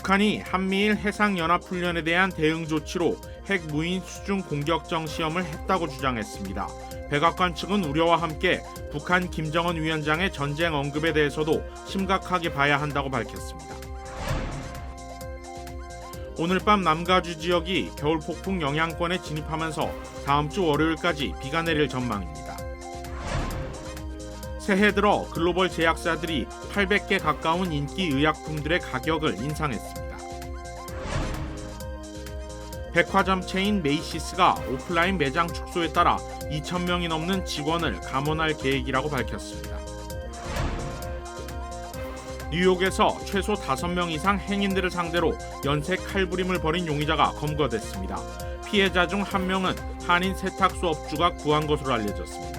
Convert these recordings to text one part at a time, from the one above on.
북한이 한미일 해상연합훈련에 대한 대응 조치로 핵무인 수중 공격정 시험을 했다고 주장했습니다. 백악관 측은 우려와 함께 북한 김정은 위원장의 전쟁 언급에 대해서도 심각하게 봐야 한다고 밝혔습니다. 오늘 밤 남가주 지역이 겨울 폭풍 영향권에 진입하면서 다음 주 월요일까지 비가 내릴 전망입니다. 새해 들어 글로벌 제약사들이 800개 가까운 인기 의약품들의 가격을 인상했습니다. 백화점 체인 메이시스가 오프라인 매장 축소에 따라 2,000명이 넘는 직원을 감원할 계획이라고 밝혔습니다. 뉴욕에서 최소 5명 이상 행인들을 상대로 연쇄 칼부림을 벌인 용의자가 검거됐습니다. 피해자 중 1명은 한인 세탁소 업주가 구한 것으로 알려졌습니다.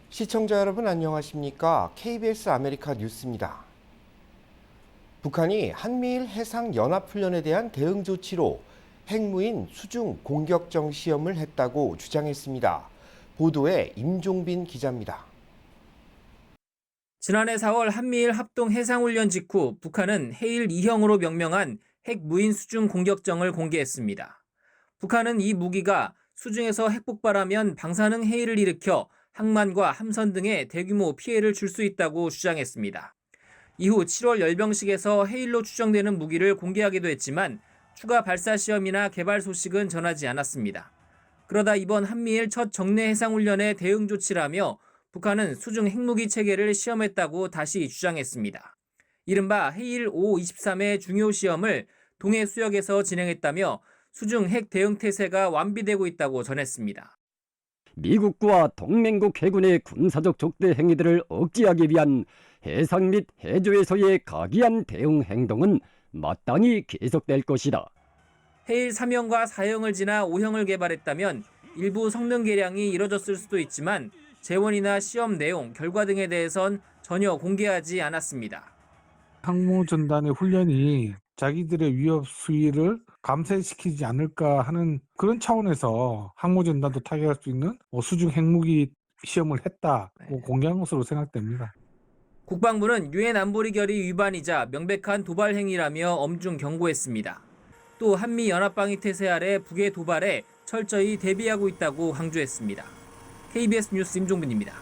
시청자 여러분 안녕하십니까? KBS 아메리카 뉴스입니다. 북한이 한미일 해상연합훈련에 대한 대응 조치로 핵무인 수중 공격정 시험을 했다고 주장했습니다. 보도에 임종빈 기자입니다. 지난해 4월 한미일 합동 해상훈련 직후 북한은 해일 2형으로 명명한 핵무인 수중 공격정을 공개했습니다. 북한은 이 무기가 수중에서 핵폭발하면 방사능 해일을 일으켜 항만과 함선 등에 대규모 피해를 줄 수 있다고 주장했습니다. 이후 7월 열병식에서 해일로 추정되는 무기를 공개하기도 했지만 추가 발사 시험이나 개발 소식은 전하지 않았습니다. 그러다 이번 한미일 첫 정례 해상훈련의 대응 조치라며 북한은 수중 핵무기 체계를 시험했다고 다시 주장했습니다. 이른바 해일 5-23의 중요 시험을 동해 수역에서 진행했다며 수중 핵 대응 태세가 완비되고 있다고 전했습니다. 미국과 동맹국 해군의 군사적 적대 행위들을 억제하기 위한 해상 및 해저에서의 각이한 대응 행동은 마땅히 계속될 것이다. 해일 3형과 4형을 지나 5형을 개발했다면 일부 성능 개량이 이뤄졌을 수도 있지만 재원이나 시험 내용, 결과 등에 대해선 전혀 공개하지 않았습니다. 항모전단의 훈련이 자기들의 위협 수위를 감소시키지 않을까 하는 그런 차원에서 항모전단도 타격할 수 있는 수중 핵무기 시험을 했다고 공개한 것으로 생각됩니다. 국방부는 유엔 안보리 결의 위반이자 명백한 도발 행위라며 엄중 경고했습니다. 또 한미 연합방위 태세 아래 북의 도발에 철저히 대비하고 있다고 강조했습니다. KBS 뉴스 임종빈입니다.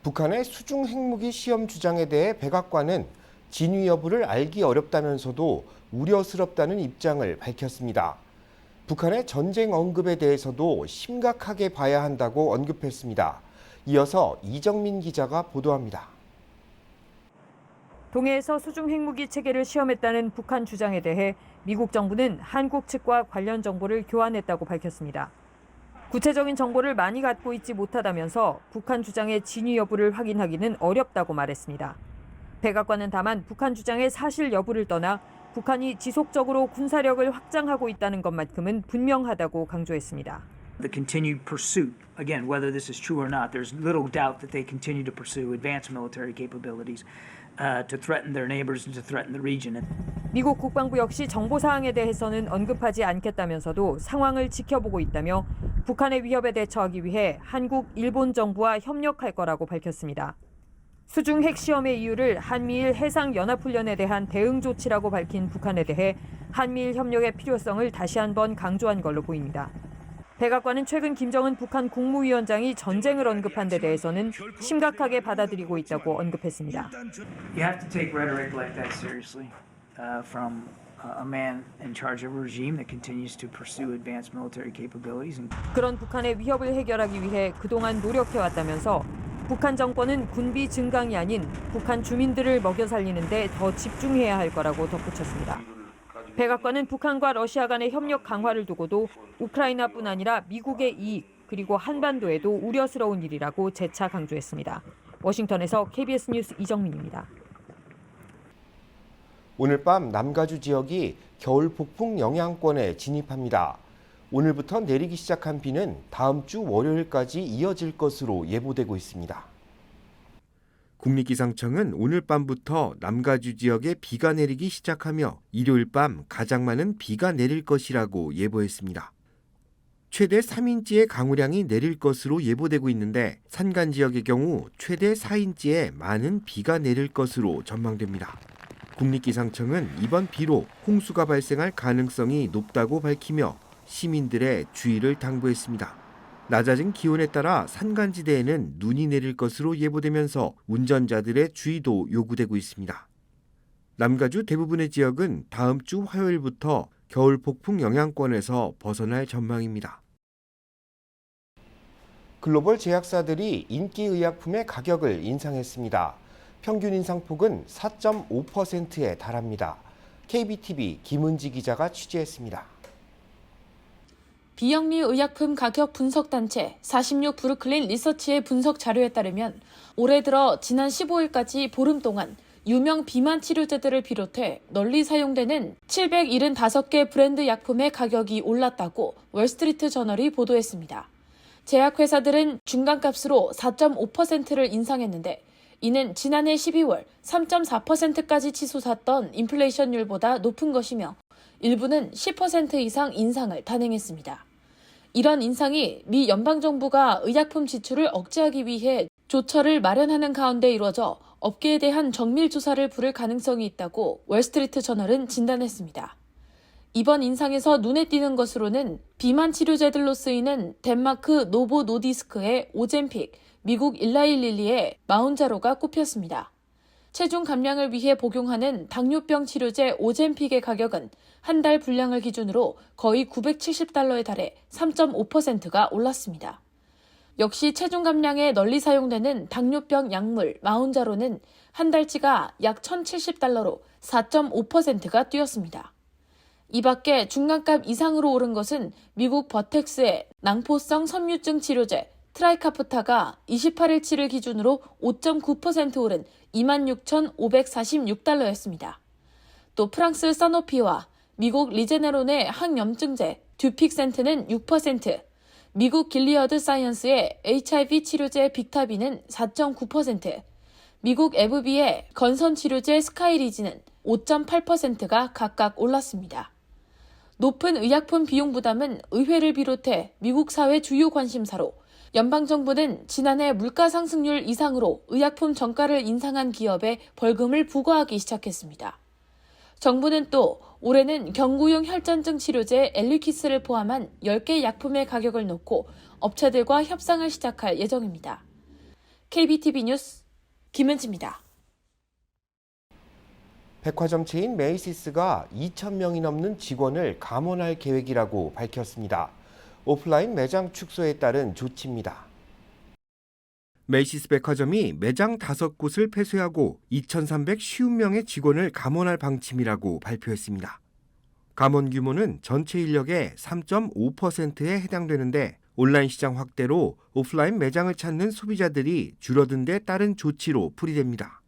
북한의 수중 핵무기 시험 주장에 대해 백악관은 진위 여부를 알기 어렵다면서도 우려스럽다는 입장을 밝혔습니다. 북한의 전쟁 언급에 대해서도 심각하게 봐야 한다고 언급했습니다. 이어서 이정민 기자가 보도합니다. 동해에서 수중 핵무기 체계를 시험했다는 북한 주장에 대해 미국 정부는 한국 측과 관련 정보를 교환했다고 밝혔습니다. 구체적인 정보를 많이 갖고 있지 못하다면서 북한 주장의 진위 여부를 확인하기는 어렵다고 말했습니다. 백악관은 다만 북한 주장의 사실 여부를 떠나 북한이 지속적으로 군사력을 확장하고 있다는 것만큼은 분명하다고 강조했습니다. The continued pursuit, again, whether this is true or not, there's little doubt that they continue to pursue advanced military capabilities to threaten their neighbors and to threaten the region. 미국 국방부 역시 정보 사항에 대해서는 언급하지 않겠다면서도 상황을 지켜보고 있다며 북한의 위협에 대처하기 위해 한국, 일본 정부와 협력할 거라고 밝혔습니다. 수중 핵시험의 이유를 한미일 해상연합훈련에 대한 대응 조치라고 밝힌 북한에 대해 한미일 협력의 필요성을 다시 한번 강조한 걸로 보입니다. 백악관은 최근 김정은 북한 국무위원장이 전쟁을 언급한 데 대해서는 심각하게 받아들이고 있다고 언급했습니다. You have to take rhetoric like that seriously from a man in charge of a regime that continues to pursue advanced military capabilities. 그런 북한의 위협을 해결하기 위해 그동안 노력해왔다면서 북한 정권은 군비 증강이 아닌 북한 주민들을 먹여 살리는 데 더 집중해야 할 거라고 덧붙였습니다. 백악관은 북한과 러시아 간의 협력 강화를 두고도 우크라이나뿐 아니라 미국의 이익 그리고 한반도에도 우려스러운 일이라고 재차 강조했습니다. 워싱턴에서 KBS 뉴스 이정민입니다. 오늘 밤 남가주 지역이 겨울 폭풍 영향권에 진입합니다. 오늘부터 내리기 시작한 비는 다음 주 월요일까지 이어질 것으로 예보되고 있습니다. 국립기상청은 오늘 밤부터 남가주 지역에 비가 내리기 시작하며 일요일 밤 가장 많은 비가 내릴 것이라고 예보했습니다. 최대 3인치의 강우량이 내릴 것으로 예보되고 있는데 산간 지역의 경우 최대 4인치의 많은 비가 내릴 것으로 전망됩니다. 국립기상청은 이번 비로 홍수가 발생할 가능성이 높다고 밝히며 시민들의 주의를 당부했습니다. 낮아진 기온에 따라 산간지대에는 눈이 내릴 것으로 예보되면서 운전자들의 주의도 요구되고 있습니다. 남가주 대부분의 지역은 다음 주 화요일부터 겨울 폭풍 영향권에서 벗어날 전망입니다. 글로벌 제약사들이 인기 의약품의 가격을 인상했습니다. 평균 인상폭은 4.5%에 달합니다. KBTV 김은지 기자가 취재했습니다. 비영리 의약품 가격 분석 단체 46 브루클린 리서치의 분석 자료에 따르면 올해 들어 지난 15일까지 보름 동안 유명 비만 치료제들을 비롯해 널리 사용되는 775개 브랜드 약품의 가격이 올랐다고 월스트리트 저널이 보도했습니다. 제약회사들은 중간값으로 4.5%를 인상했는데 이는 지난해 12월 3.4%까지 치솟았던 인플레이션율보다 높은 것이며 일부는 10% 이상 인상을 단행했습니다. 이런 인상이 미 연방정부가 의약품 지출을 억제하기 위해 조처를 마련하는 가운데 이루어져 업계에 대한 정밀 조사를 부를 가능성이 있다고 월스트리트 저널은 진단했습니다. 이번 인상에서 눈에 띄는 것으로는 비만 치료제들로 쓰이는 덴마크 노보 노디스크의 오젬픽, 미국 일라이 릴리의 마운자로가 꼽혔습니다. 체중 감량을 위해 복용하는 당뇨병 치료제 오젬픽의 가격은 한 달 분량을 기준으로 거의 $970에 달해 3.5%가 올랐습니다. 역시 체중 감량에 널리 사용되는 당뇨병 약물 마운자로는 한 달치가 약 $1,070로 4.5%가 뛰었습니다. 이 밖에 중간값 이상으로 오른 것은 미국 버텍스의 낭포성 섬유증 치료제 트라이카프타가 28일치를 기준으로 5.9% 오른 26,546달러였습니다. 또 프랑스 사노피와 미국 리제네론의 항염증제 듀픽센트는 6%, 미국 길리어드 사이언스의 HIV 치료제 빅타비는 4.9%, 미국 에브비의 건선 치료제 스카이리지는 5.8%가 각각 올랐습니다. 높은 의약품 비용 부담은 의회를 비롯해 미국 사회 주요 관심사로 연방정부는 지난해 물가 상승률 이상으로 의약품 정가를 인상한 기업에 벌금을 부과하기 시작했습니다. 정부는 또 올해는 경구용 혈전증 치료제 엘리퀴스를 포함한 10개 약품의 가격을 놓고 업체들과 협상을 시작할 예정입니다. KBTV 뉴스 김은지입니다. 백화점 체인 메이시스가 2,000명이 넘는 직원을 감원할 계획이라고 밝혔습니다. 오프라인 매장 축소에 따른 조치입니다. 메이시스 백화점이 매장 5곳을 폐쇄하고 2,350명의 직원을 감원할 방침이라고 발표했습니다. 감원 규모는 전체 인력의 3.5%에 해당되는데 온라인 시장 확대로 오프라인 매장을 찾는 소비자들이 줄어든 데 따른 조치로 풀이됩니다.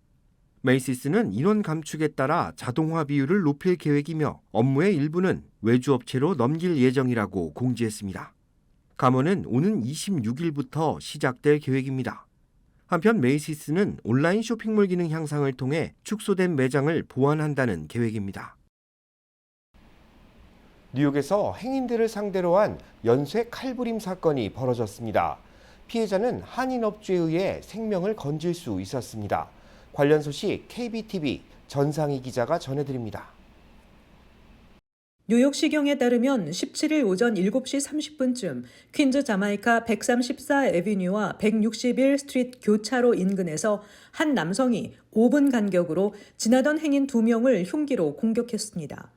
메이시스는 인원 감축에 따라 자동화 비율을 높일 계획이며 업무의 일부는 외주업체로 넘길 예정이라고 공지했습니다. 감원은 오는 26일부터 시작될 계획입니다. 한편 메이시스는 온라인 쇼핑몰 기능 향상을 통해 축소된 매장을 보완한다는 계획입니다. 뉴욕에서 행인들을 상대로 한 연쇄 칼부림 사건이 벌어졌습니다. 피해자는 한인업주에 의해 생명을 건질 수 있었습니다. 관련 소식 KBTV 전상희 기자가 전해드립니다. 뉴욕시경에 따르면 17일 오전 7시 30분쯤 퀸즈 자마이카 134 애비뉴와 161 스트리트 교차로 인근에서 한 남성이 5분 간격으로 지나던 행인 2명을 흉기로 공격했습니다.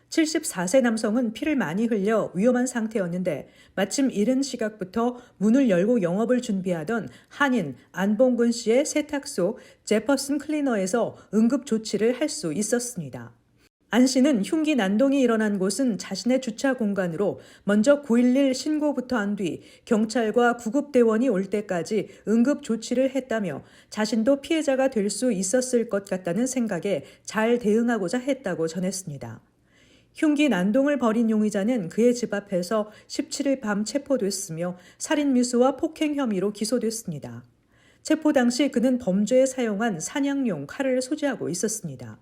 74세 남성은 피를 많이 흘려 위험한 상태였는데 마침 이른 시각부터 문을 열고 영업을 준비하던 한인 안봉근 씨의 세탁소 제퍼슨 클리너에서 응급 조치를 할 수 있었습니다. 안 씨는 흉기 난동이 일어난 곳은 자신의 주차 공간으로 먼저 911 신고부터 한 뒤 경찰과 구급대원이 올 때까지 응급 조치를 했다며 자신도 피해자가 될 수 있었을 것 같다는 생각에 잘 대응하고자 했다고 전했습니다. 흉기 난동을 벌인 용의자는 그의 집 앞에서 17일 밤 체포됐으며 살인미수와 폭행 혐의로 기소됐습니다. 체포 당시 그는 범죄에 사용한 사냥용 칼을 소지하고 있었습니다.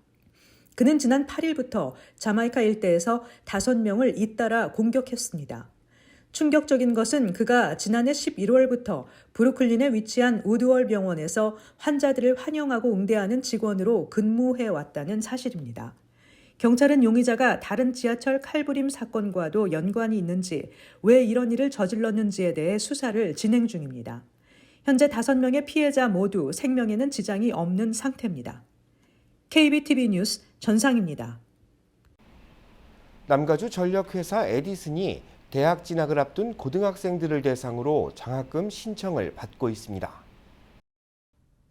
그는 지난 8일부터 자마이카 일대에서 5명을 잇따라 공격했습니다. 충격적인 것은 그가 지난해 11월부터 브루클린에 위치한 우드월 병원에서 환자들을 환영하고 응대하는 직원으로 근무해왔다는 사실입니다. 경찰은 용의자가 다른 지하철 칼부림 사건과도 연관이 있는지, 왜 이런 일을 저질렀는지에 대해 수사를 진행 중입니다. 현재 5명의 피해자 모두 생명에는 지장이 없는 상태입니다. KBTV 뉴스 전상입니다. 남가주 전력회사 에디슨이 대학 진학을 앞둔 고등학생들을 대상으로 장학금 신청을 받고 있습니다.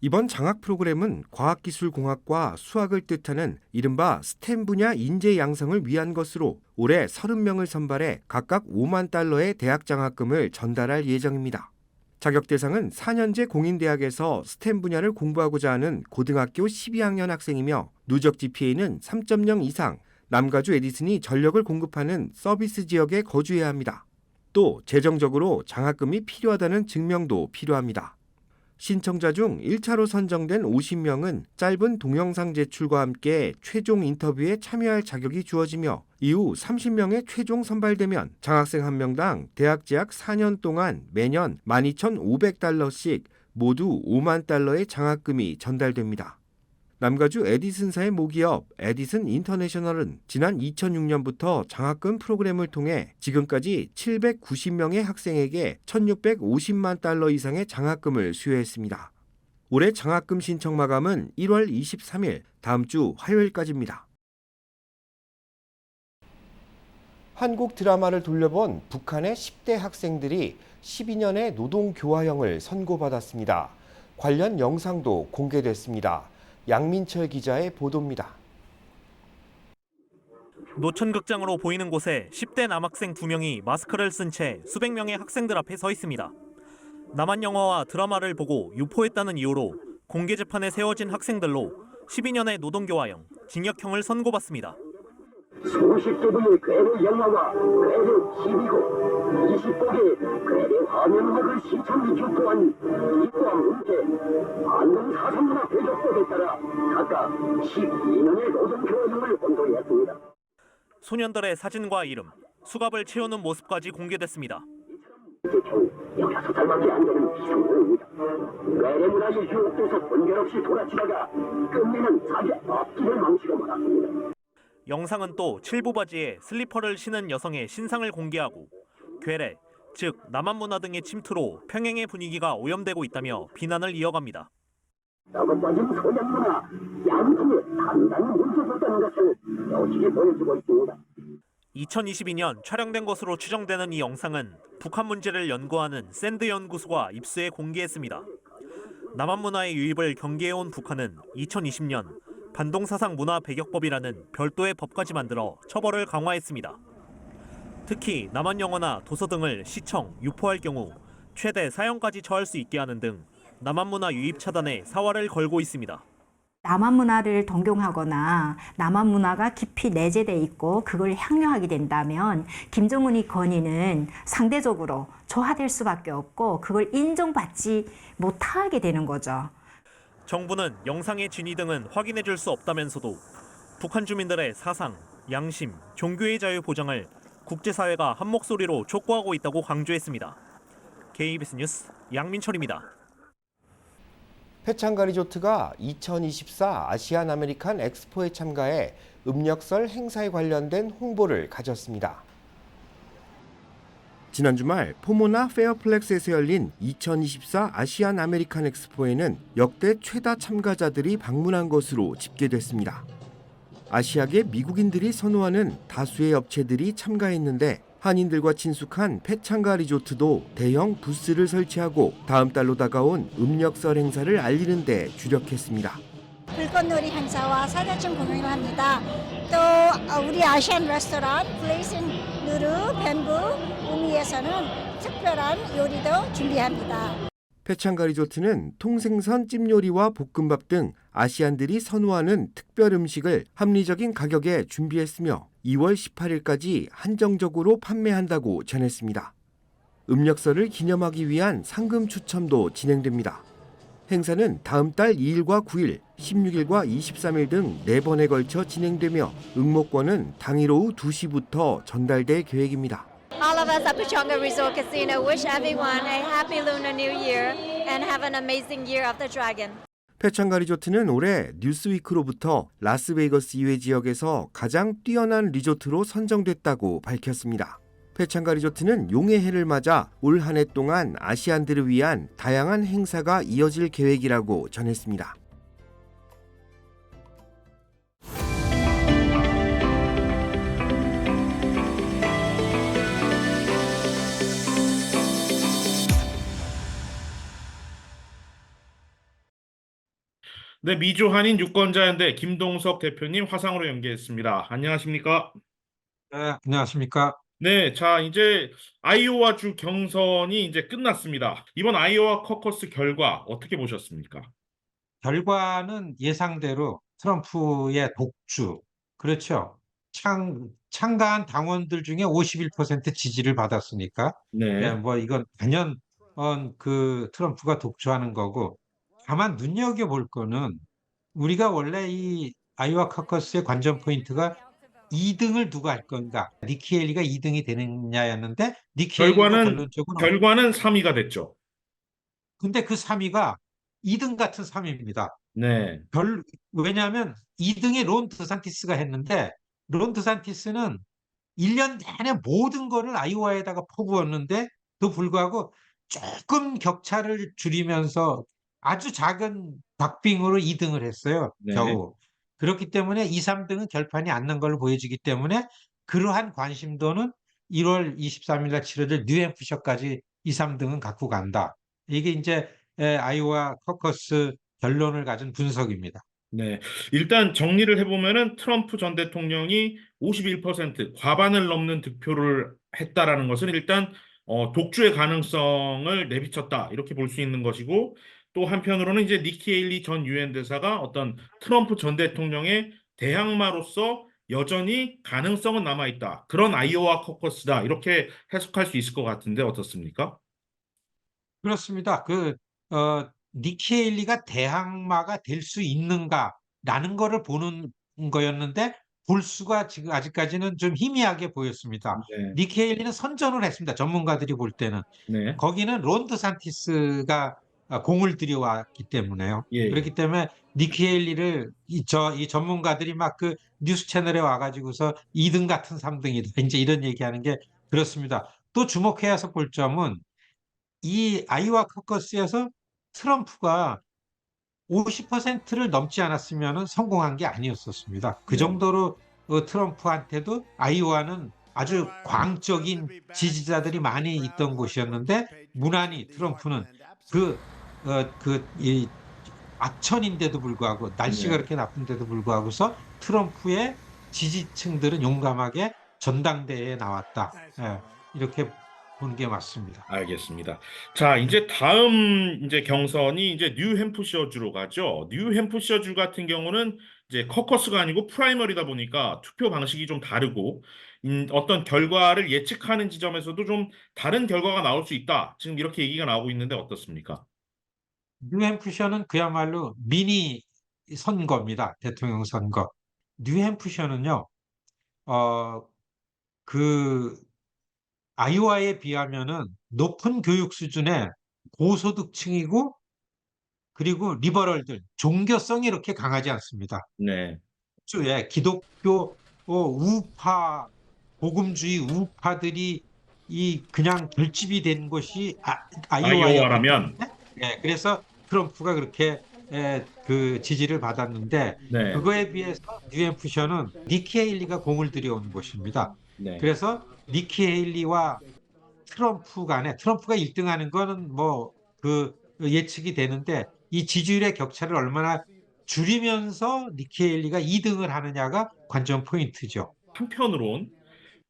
이번 장학 프로그램은 과학기술공학과 수학을 뜻하는 이른바 스템 분야 인재 양성을 위한 것으로 올해 30명을 선발해 각각 5만 달러의 대학 장학금을 전달할 예정입니다. 자격 대상은 4년제 공인대학에서 스템 분야를 공부하고자 하는 고등학교 12학년 학생이며 누적 GPA는 3.0 이상, 남가주 에디슨이 전력을 공급하는 서비스 지역에 거주해야 합니다. 또 재정적으로 장학금이 필요하다는 증명도 필요합니다. 신청자 중 1차로 선정된 50명은 짧은 동영상 제출과 함께 최종 인터뷰에 참여할 자격이 주어지며 이후 30명의 최종 선발되면 장학생 1명당 대학 재학 4년 동안 매년 12,500달러씩 모두 5만 달러의 장학금이 전달됩니다. 남가주 에디슨사의 모기업 에디슨 인터내셔널은 지난 2006년부터 장학금 프로그램을 통해 지금까지 790명의 학생에게 1,650만 달러 이상의 장학금을 수여했습니다. 올해 장학금 신청 마감은 1월 23일 다음 주 화요일까지입니다. 한국 드라마를 돌려본 북한의 10대 학생들이 12년의 노동교화형을 선고받았습니다. 관련 영상도 공개됐습니다. 양민철 기자의 보도입니다. 노천극장으로 보이는 곳에 10대 남학생 2명이 마스크를 쓴 채 수백 명의 학생들 앞에 서 있습니다. 남한 영화와 드라마를 보고 유포했다는 이유로 공개 재판에 세워진 학생들로 12년의 노동교화형, 징역형을 선고받습니다. 수십 개의 괴뢰 영화와 괴뢰 TV고 20곡의 괴뢰 화면음악을 시청해 유포한 이과 문제 안동 사상문화 대적법에 따라 각각 12년의 노동교화형을 선고했습니다. 소년들의 사진과 이름, 수갑을 채우는 모습까지 공개됐습니다. 총 16살밖에 안 되는 미성년입니다. 괴뢰 문화에 유혹돼서 분별 없이 돌아치다가 끝내는 자기 앞길을 망치고 말았습니다. 영상은 또 칠부 바지에 슬리퍼를 신은 여성의 신상을 공개하고 괴뢰, 즉 남한 문화 등의 침투로 평행의 분위기가 오염되고 있다며 비난을 이어갑니다. 썩어빠진 소년 문화, 양심에 단단히 뭉쳐졌다는 것을 여실히 보여주고 있습니다. 2022년 촬영된 것으로 추정되는 이 영상은 북한 문제를 연구하는 샌드 연구소가 입수해 공개했습니다. 남한 문화의 유입을 경계해온 북한은 2020년 반동사상문화배격법이라는 별도의 법까지 만들어 처벌을 강화했습니다. 특히 남한 영화나 도서 등을 시청, 유포할 경우 최대 사형까지 처할 수 있게 하는 등 남한 문화 유입 차단에 사활을 걸고 있습니다. 남한 문화를 동경하거나 남한 문화가 깊이 내재돼 있고 그걸 향유하게 된다면 김정은이 권위는 상대적으로 저하될 수밖에 없고 그걸 인정받지 못하게 되는 거죠. 정부는 영상의 진위 등은 확인해 줄 수 없다면서도 북한 주민들의 사상, 양심, 종교의 자유 보장을 국제사회가 한 목소리로 촉구하고 있다고 강조했습니다. KBS 뉴스 양민철입니다. 패창가 리조트가 2024 아시안 아메리칸 엑스포에 참가해 음력설 행사에 관련된 홍보를 가졌습니다. 지난 주말 포모나 페어플렉스에서 열린 2024 아시안 아메리칸 엑스포에는 역대 최다 참가자들이 방문한 것으로 집계됐습니다. 아시아계 미국인들이 선호하는 다수의 업체들이 참가했는데 한인들과 친숙한 패창가 리조트도 대형 부스를 설치하고 다음 달로 다가온 음력설 행사를 알리는 데 주력했습니다. 불꽃놀이 행사와 사자층 공연을 합니다. 또 우리 아시안 레스토랑 플레이스 누르 뱀부 우미에서는 특별한 요리도 준비합니다. 패창가 리조트는 통생선 찜요리와 볶음밥 등 아시안들이 선호하는 특별 음식을 합리적인 가격에 준비했으며 2월 18일까지 한정적으로 판매한다고 전했습니다. 음력설을 기념하기 위한 상금 추첨도 진행됩니다. 행사는 다음 달 2일과 9일, 16일과 23일 등 4번에 걸쳐 진행되며 응모권은 당일 오후 2시부터 전달될 계획입니다. All of us at Pechanga Resort Casino wish everyone a happy Lunar New Year and have an amazing year of the dragon. 페창가 리조트는 올해 뉴스위크로부터 라스베이거스 이외 지역에서 가장 뛰어난 리조트로 선정됐다고 밝혔습니다. 페창가 리조트는 용의 해를 맞아 올 한 해 동안 아시안들을 위한 다양한 행사가 이어질 계획이라고 전했습니다. 네, 미주 한인 유권자연대 김동석 대표님 화상으로 연결했습니다. 안녕하십니까? 네, 안녕하십니까? 네, 자, 이제 아이오와 주 경선이 이제 끝났습니다. 이번 아이오와 커커스 결과 어떻게 보셨습니까? 결과는 예상대로 트럼프의 독주, 그렇죠. 참가한 당원들 중에 51% 지지를 받았으니까, 네. 뭐 이건 단연 그 트럼프가 독주하는 거고, 다만 눈여겨볼 거는 우리가 원래 이 아이오와 커커스의 관전 포인트가 2등을 누가 할 건가? 니키 헤일리가 2등이 되느냐였는데 니키 헤일리가 결과는 3위가 됐죠. 근데 그 3위가 2등 같은 3위입니다. 네. 왜냐하면 2등에 론 드산티스가 했는데 론 드산티스는 1년 내내 모든 거를 아이오와에다가 퍼부었는데도 불구하고 조금 격차를 줄이면서 아주 작은 박빙으로 2등을 했어요. 네. 겨우. 그렇기 때문에 2, 3등은 결판이 안 난 걸로 보여지기 때문에 그러한 관심도는 1월 23일 날 치러질 뉴햄프셔까지 2, 3등은 갖고 간다. 이게 이제 아이오와 커커스 결론을 가진 분석입니다. 네, 일단 정리를 해보면은 트럼프 전 대통령이 51% 과반을 넘는 득표를 했다라는 것은 일단 독주의 가능성을 내비쳤다 이렇게 볼 수 있는 것이고 또 한편으로는 이제 니키 헤일리 전 유엔 대사가 어떤 트럼프 전 대통령의 대항마로서 여전히 가능성은 남아있다. 그런 아이오와 커커스다. 이렇게 해석할 수 있을 것 같은데 어떻습니까? 그렇습니다. 니키 헤일리가 대항마가 될 수 있는가라는 거를 보는 거였는데 볼 수가 지금 아직까지는 좀 희미하게 보였습니다. 네. 니키 헤일리는 선전을 했습니다. 전문가들이 볼 때는. 네. 거기는 론 드산티스가 공을 들여왔기 때문에요. 예. 그렇기 때문에 니키 헤일리를 이 전문가들이 막 그 뉴스 채널에 와가지고서 2등 같은 3등이다. 이제 이런 얘기하는 게 그렇습니다. 또 주목해서 볼 점은 이 아이오와 커커스에서 트럼프가 50%를 넘지 않았으면 성공한 게 아니었었습니다. 그 정도로 트럼프한테도 아이오와는 아주 광적인 지지자들이 많이 있던 곳이었는데 무난히 트럼프는 이 악천인데도 불구하고 날씨가 그렇게 나쁜데도 불구하고서 트럼프의 지지층들은 용감하게 전당대회에 나왔다. 이렇게 보는 게 맞습니다. 알겠습니다. 자, 이제 다음 이제 경선이 이제 뉴햄프셔주로 가죠. 뉴햄프셔주 같은 경우는 이제 커커스가 아니고 프라이머리다 보니까 투표 방식이 좀 다르고 어떤 결과를 예측하는 지점에서도 좀 다른 결과가 나올 수 있다. 지금 이렇게 얘기가 나오고 있는데 어떻습니까? 뉴햄프셔는 그야말로 미니 선거입니다. 대통령 선거. 뉴햄프셔는요, 아이오와에 비하면은 높은 교육 수준의 고소득층이고 그리고 리버럴들, 종교성이 이렇게 강하지 않습니다. 네. 주에 기독교 우파, 복음주의 우파들이 그냥 결집이 된 곳이 아이오와라면. 네, 그래서 트럼프가 그렇게 그 지지를 받았는데 네. 그거에 비해서 뉴햄프셔는 니키 헤일리가 공을 들여온 곳입니다. 네. 그래서 니키 헤일리와 트럼프 간에 트럼프가 1등하는 거는 뭐 예측이 되는데 이 지지율의 격차를 얼마나 줄이면서 니키 헤일리가 2등을 하느냐가 관전 포인트죠. 한편으론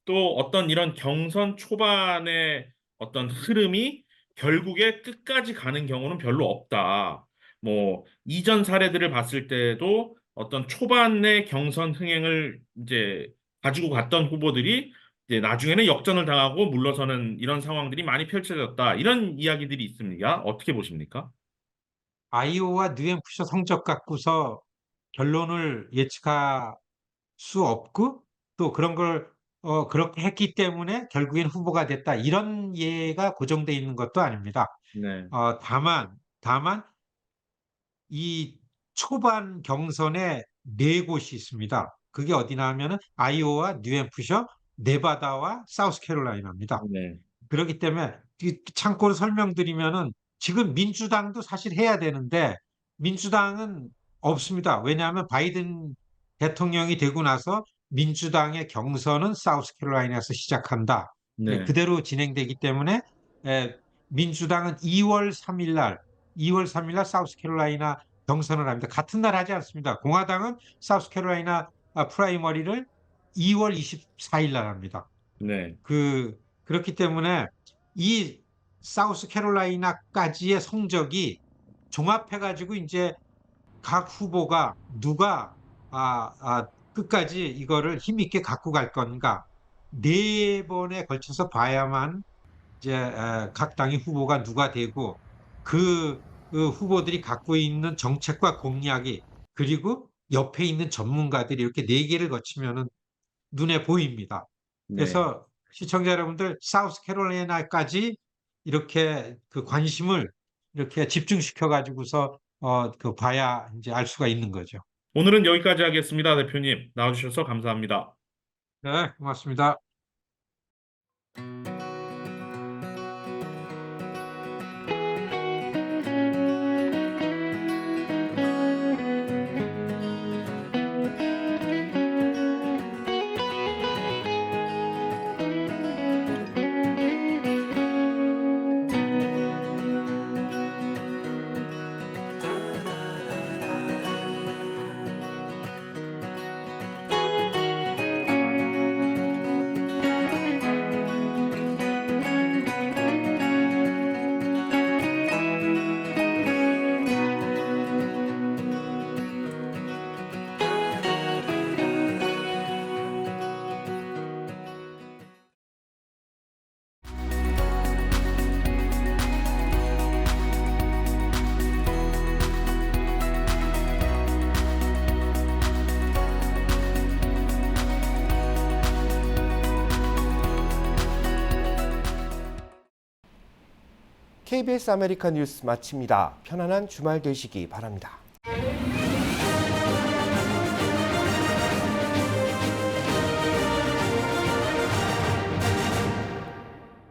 또 어떤 이런 경선 초반의 어떤 흐름이 결국에 끝까지 가는 경우는 별로 없다. 뭐 이전 사례들을 봤을 때도 어떤 초반의 경선 흥행을 이제 가지고 갔던 후보들이 이제 나중에는 역전을 당하고 물러서는 이런 상황들이 많이 펼쳐졌다. 이런 이야기들이 있습니다. 어떻게 보십니까? 아이오와 뉴햄프셔 성적 갖고서 결론을 예측할 수 없고 또 그런 걸 그렇게 했기 때문에 결국엔 후보가 됐다. 이런 예가 고정돼 있는 것도 아닙니다. 네. 다만 이 초반 경선에 네 곳이 있습니다. 그게 어디나 하면은 아이오와 뉴햄프셔, 네바다와 사우스캐롤라이나입니다. 네. 그렇기 때문에 참고로 설명드리면은 지금 민주당도 사실 해야 되는데 민주당은 없습니다. 왜냐하면 바이든 대통령이 되고 나서 민주당의 경선은 사우스캐롤라이나에서 시작한다. 네. 그대로 진행되기 때문에 민주당은 2월 3일 날 사우스캐롤라이나 경선을 합니다. 같은 날 하지 않습니다. 공화당은 사우스캐롤라이나 프라이머리를 2월 24일 날 합니다. 네. 그렇기 때문에 이 사우스캐롤라이나까지의 성적이 종합해가지고 이제 각 후보가 누가 끝까지 이거를 힘있게 갖고 갈 건가 네 번에 걸쳐서 봐야만 이제 각 당의 후보가 누가 되고 그 후보들이 갖고 있는 정책과 공약이 그리고 옆에 있는 전문가들이 이렇게 네 개를 거치면은 눈에 보입니다. 네. 그래서 시청자 여러분들 사우스캐롤라이나까지 이렇게 그 관심을 이렇게 집중시켜 가지고서 봐야 이제 알 수가 있는 거죠. 오늘은 여기까지 하겠습니다, 대표님. 나와주셔서 감사합니다. 네, 고맙습니다. KBS 아메리카 뉴스 마칩니다. 편안한 주말 되시기 바랍니다.